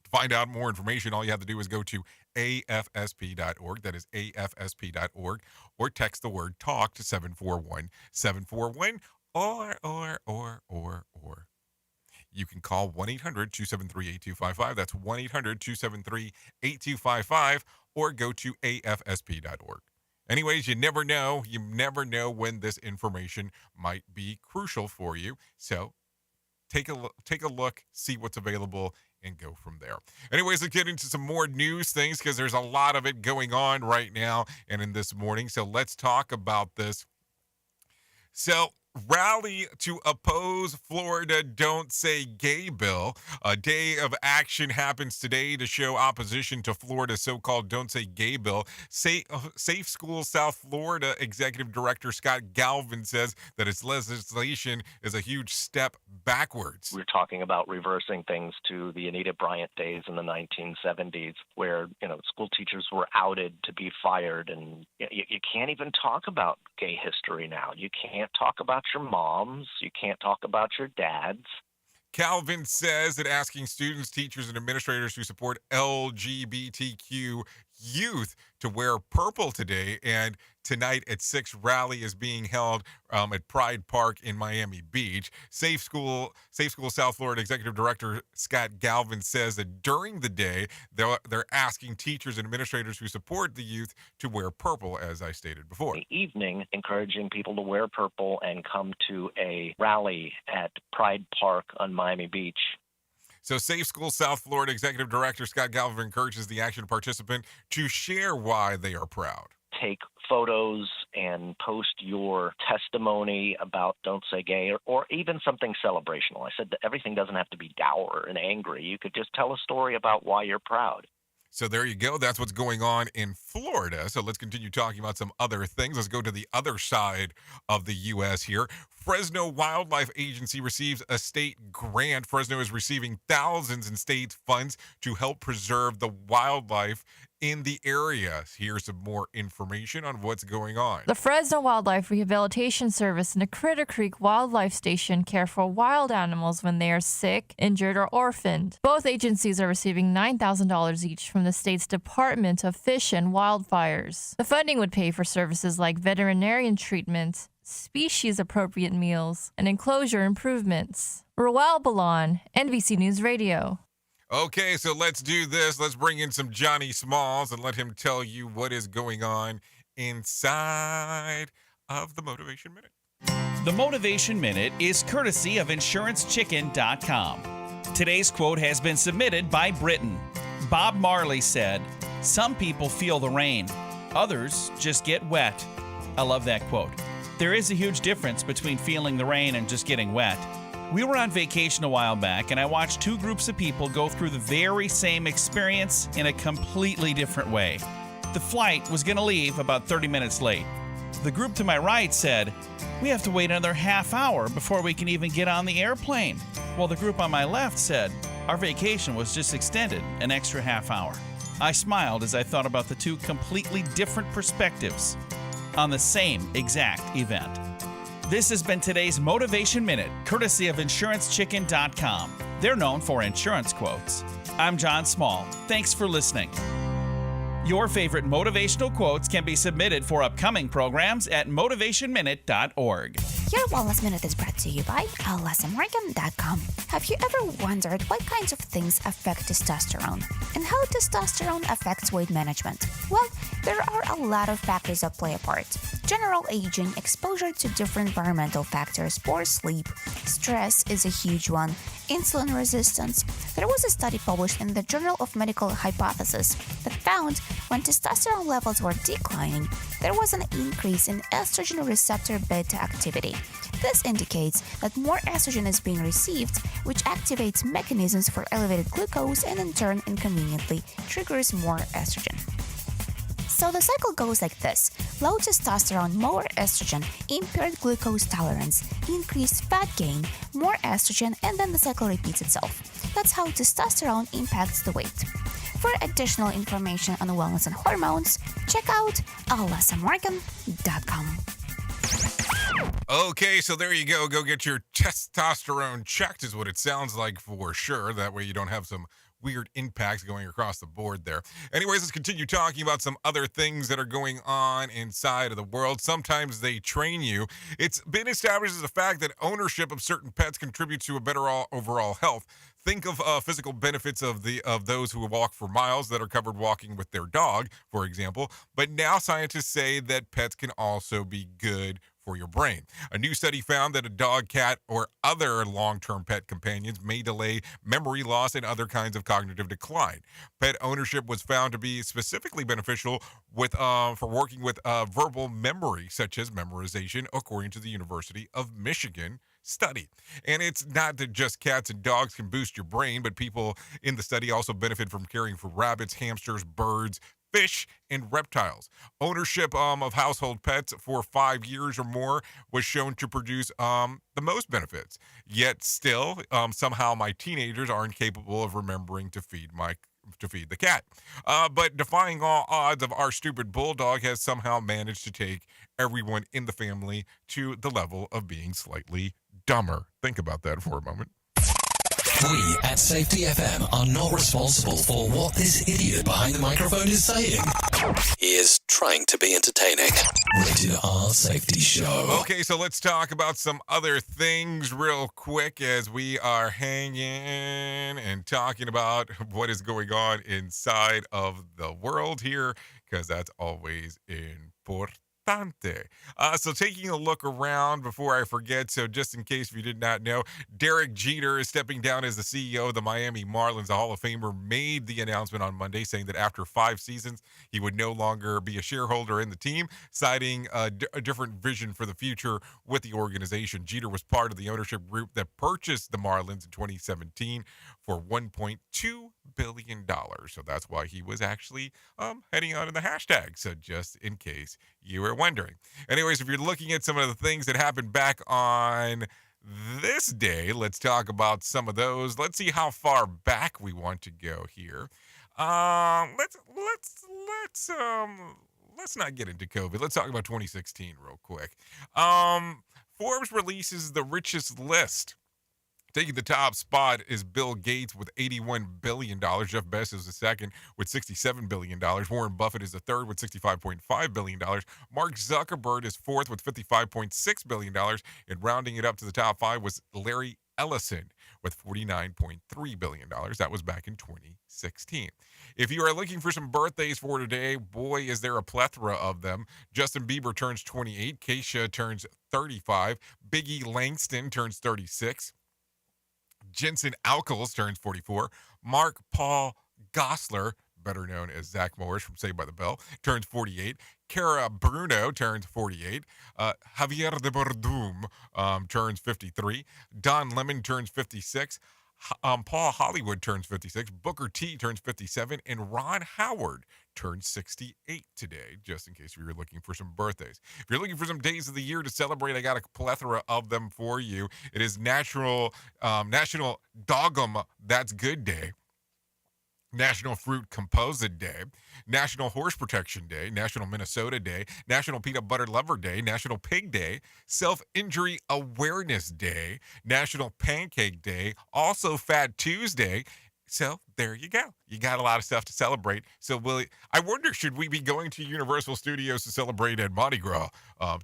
To find out more information, all you have to do is go to afsp.org. That is afsp.org. Or text the word TALK to 741-741. Or you can call 1-800-273-8255. That's 1-800-273-8255. Or go to afsp.org. Anyways, you never know. You never know when this information might be crucial for you. So take a look, see what's available, and go from there. Anyways, let's get into some more news things, because there's a lot of it going on right now and in this morning. So let's talk about this. So, rally to oppose Florida Don't Say Gay bill. A day of action happens today to show opposition to Florida's so-called Don't Say Gay bill. Safe Schools South Florida Executive Director Scott Galvin says that its legislation is a huge step backwards.
We're talking about reversing things to the Anita Bryant days in the 1970s, where school teachers were outed to be fired, and you can't even talk about gay history now. You can't talk about your moms. You can't talk about your dads.
Calvin says that asking students, teachers, and administrators who support LGBTQ youth to wear purple today, and tonight at 6 rally is being held at Pride Park in Miami Beach. Safe School South Florida Executive Director Scott Galvin says that during the day they're asking teachers and administrators who support the youth to wear purple, as I stated before.
The evening, encouraging people to wear purple and come to a rally at Pride Park on Miami Beach.
So Safe School South Florida Executive Director Scott Galvin encourages the action participant to share why they are proud.
Take photos and post your testimony about Don't Say Gay, or even something celebrational. I said that everything doesn't have to be dour and angry. You could just tell a story about why you're proud.
So there you go. That's what's going on in Florida. So let's continue talking about some other things. Let's go to the other side of the U.S. here. Fresno Wildlife Agency receives a state grant. Fresno is receiving thousands in state funds to help preserve the wildlife in the area. Here's some more information on what's going on.
The Fresno Wildlife Rehabilitation Service and the Critter Creek Wildlife Station care for wild animals when they are sick, injured, or orphaned. Both agencies are receiving $9,000 each from the state's Department of Fish and Wildfires. The funding would pay for services like veterinarian treatment, species-appropriate meals, and enclosure improvements. Ruel Balon, NBC News Radio.
Okay, so let's do this. Let's bring in some Johnny Smalls and let him tell you what is going on inside of the Motivation Minute.
The Motivation Minute is courtesy of InsuranceChicken.com. Today's quote has been submitted by Britain. Bob Marley said, "Some people feel the rain, others just get wet." I love that quote. There is a huge difference between feeling the rain and just getting wet. We were on vacation a while back, and I watched two groups of people go through the very same experience in a completely different way. The flight was going to leave about 30 minutes late. The group to my right said, "We have to wait another half hour before we can even get on the airplane." While the group on my left said, "Our vacation was just extended an extra half hour." I smiled as I thought about the two completely different perspectives on the same exact event. This has been today's Motivation Minute, courtesy of InsuranceChicken.com. They're known for insurance quotes. I'm John Small. Thanks for listening. Your favorite motivational quotes can be submitted for upcoming programs at motivationminute.org.
Your Wellness Minute is brought to you by LSMorgan.com. Have you ever wondered what kinds of things affect testosterone and how testosterone affects weight management? Well, there are a lot of factors that play a part. General aging, exposure to different environmental factors, poor sleep, stress is a huge one, insulin resistance. There was a study published in the Journal of Medical Hypothesis that found when testosterone levels were declining, there was an increase in estrogen receptor beta activity. This indicates that more estrogen is being received, which activates mechanisms for elevated glucose and in turn inconveniently triggers more estrogen. So the cycle goes like this: low testosterone, more estrogen, impaired glucose tolerance, increased fat gain, more estrogen, and then the cycle repeats itself. That's how testosterone impacts the weight. For additional information on wellness and hormones, check out alessamorgan.com.
Okay, so there you go. Go get your testosterone checked is what it sounds like for sure. That way you don't have some weird impacts going across the board there. Anyways, let's continue talking about some other things that are going on inside of the world. Sometimes they train you. It's been established as a fact that ownership of certain pets contributes to a better overall health. Think of physical benefits of those who walk for miles that are covered walking with their dog, for example. But now scientists say that pets can also be good for your brain. A new study found that a dog, cat, or other long-term pet companions may delay memory loss and other kinds of cognitive decline. Pet ownership was found to be specifically beneficial for working with verbal memory, such as memorization, according to the University of Michigan study. And it's not that just cats and dogs can boost your brain, but people in the study also benefit from caring for rabbits, hamsters, birds, fish, and reptiles. Ownership of household pets for 5 years or more was shown to produce the most benefits. Yet still, somehow my teenagers are incapable of remembering to feed the cat. But defying all odds of our stupid bulldog has somehow managed to take everyone in the family to the level of being slightly dumber. Think about that for a moment.
We at Safety FM are not responsible for what this idiot behind the microphone is saying. He is trying to be entertaining. Rated R Safety Show.
Okay, so let's talk about some other things real quick as we are hanging and talking about what is going on inside of the world here, because that's always important. So taking a look around before I forget, so just in case if you did not know, Derek Jeter is stepping down as the CEO of the Miami Marlins. A Hall of Famer made the announcement on Monday saying that after 5 seasons, he would no longer be a shareholder in the team, citing a different vision for the future with the organization. Jeter was part of the ownership group that purchased the Marlins in 2017 for $1.2 billion. So that's why he was actually heading out in the hashtag. So just in case you were wondering. Anyways, if you're looking at some of the things that happened back on this day, let's talk about some of those. Let's see how far back we want to go here. Let's not get into COVID. Let's talk about 2016 real quick. Forbes releases the richest list. Taking the top spot is Bill Gates with $81 billion. Jeff Bezos is the second with $67 billion. Warren Buffett is the third with $65.5 billion. Mark Zuckerberg is fourth with $55.6 billion. And rounding it up to the top 5 was Larry Ellison with $49.3 billion. That was back in 2016. If you are looking for some birthdays for today, boy, is there a plethora of them. Justin Bieber turns 28. Keisha turns 35. Biggie Langston turns 36. Jensen Ackles turns 44. Mark Paul Gosselaar, better known as Zach Morris from Saved by the Bell, turns 48. Cara Bruno turns 48. Javier de Bardem turns 53. Don Lemon turns 56. Paul Hollywood turns 56. Booker T turns 57. And Ron Howard turns 68 today, just in case you're looking for some birthdays. If you're looking for some days of the year to celebrate, I got a plethora of them for you. It is National Dog'em That's Good Day, National Fruit Composite Day, National Horse Protection Day, National Minnesota Day, National Peanut Butter Lover Day, National Pig Day, Self-Injury Awareness Day, National Pancake Day, also Fat Tuesday. So there you go. You got a lot of stuff to celebrate. So I wonder, should we be going to Universal Studios to celebrate at Mardi Gras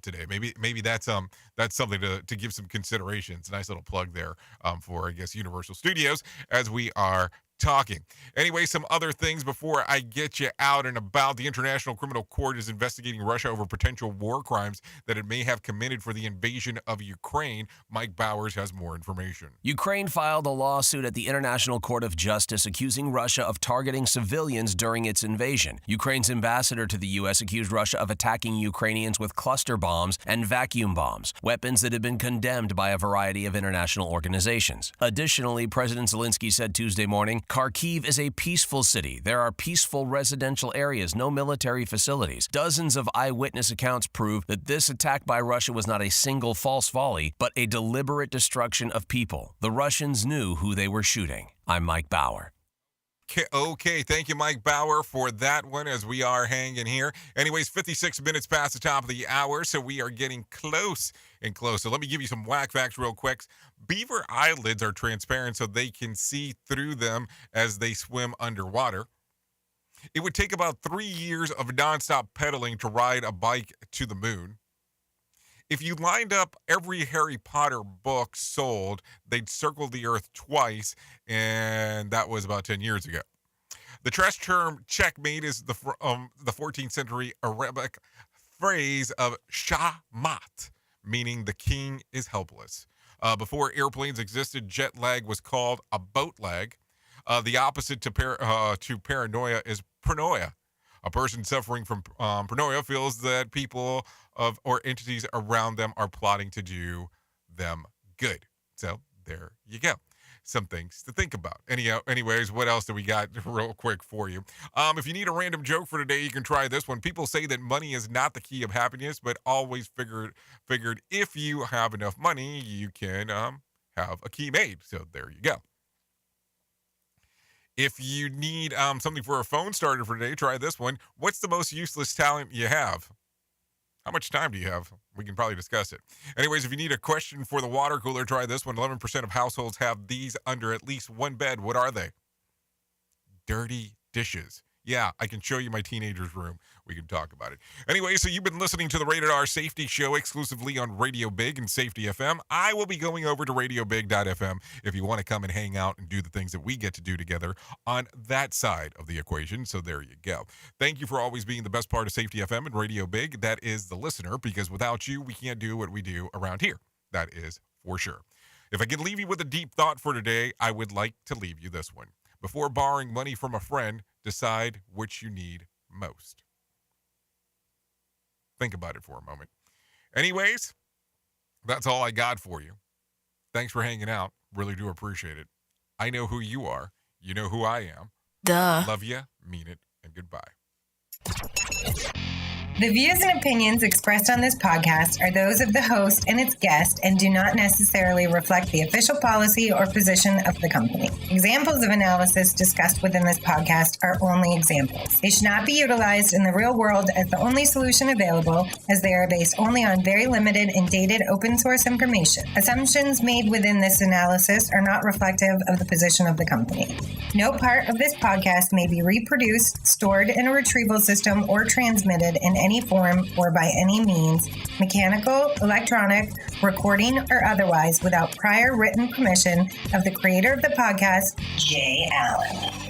today? Maybe that's something to give some considerations. Nice little plug there for, I guess, Universal Studios as we are talking. Anyway, some other things before I get you out and about. The International Criminal Court is investigating Russia over potential war crimes that it may have committed for the invasion of Ukraine. Mike Bowers has more information.
Ukraine filed a lawsuit at the International Court of Justice accusing Russia of targeting civilians during its invasion. Ukraine's ambassador to the U.S. accused Russia of attacking Ukrainians with cluster bombs and vacuum bombs, weapons that have been condemned by a variety of international organizations. Additionally, President Zelensky said Tuesday morning, Kharkiv is a peaceful city. There are peaceful residential areas, no military facilities. Dozens of eyewitness accounts prove that this attack by Russia was not a single false volley, but a deliberate destruction of people. The Russians knew who they were shooting. I'm Mike Bauer.
Okay, thank you, Mike Bauer, for that one as we are hanging here. Anyways, 56 minutes past the top of the hour, so we are getting close and close. So let me give you some whack facts real quick. Beaver eyelids are transparent so they can see through them as they swim underwater. It would take about 3 years of nonstop pedaling to ride a bike to the moon. If you lined up every Harry Potter book sold, they'd circle the earth twice, and that was about 10 years ago. The trash term checkmate is the 14th century Arabic phrase of Shah-mat, meaning the king is helpless. Before airplanes existed, jet lag was called a boat lag. The opposite to paranoia is paranoia. A person suffering from paranoia feels that people or entities around them are plotting to do them good. So there you go. Some things to think about. Anyways, what else do we got real quick for you? If you need a random joke for today, you can try this one. People say that money is not the key of happiness, but always figured if you have enough money, you can have a key made. So there you go. If you need something for a phone starter for today, try this one. What's the most useless talent you have? How much time do you have? We can probably discuss it. Anyways, if you need a question for the water cooler, try this one. 11% of households have these under at least one bed. What are they? Dirty dishes. Yeah, I can show you my teenager's room. We can talk about it. Anyway, so you've been listening to the Rated R Safety Show exclusively on Radio Big and Safety FM. I will be going over to radiobig.fm if you want to come and hang out and do the things that we get to do together on that side of the equation. So there you go. Thank you for always being the best part of Safety FM and Radio Big. That is the listener, because without you, we can't do what we do around here. That is for sure. If I could leave you with a deep thought for today, I would like to leave you this one. Before borrowing money from a friend, decide which you need most. Think about it for a moment. Anyways, that's all I got for you. Thanks for hanging out. Really do appreciate it. I know who you are. You know who I am.
Duh.
Love you, mean it, and goodbye.
The views and opinions expressed on this podcast are those of the host and its guest and do not necessarily reflect the official policy or position of the company. Examples of analysis discussed within this podcast are only examples. They should not be utilized in the real world as the only solution available, as they are based only on very limited and dated open source information. Assumptions made within this analysis are not reflective of the position of the company. No part of this podcast may be reproduced, stored in a retrieval system, or transmitted in any form or by any means, mechanical, electronic, recording, or otherwise, without prior written permission of the creator of the podcast, Jay Allen.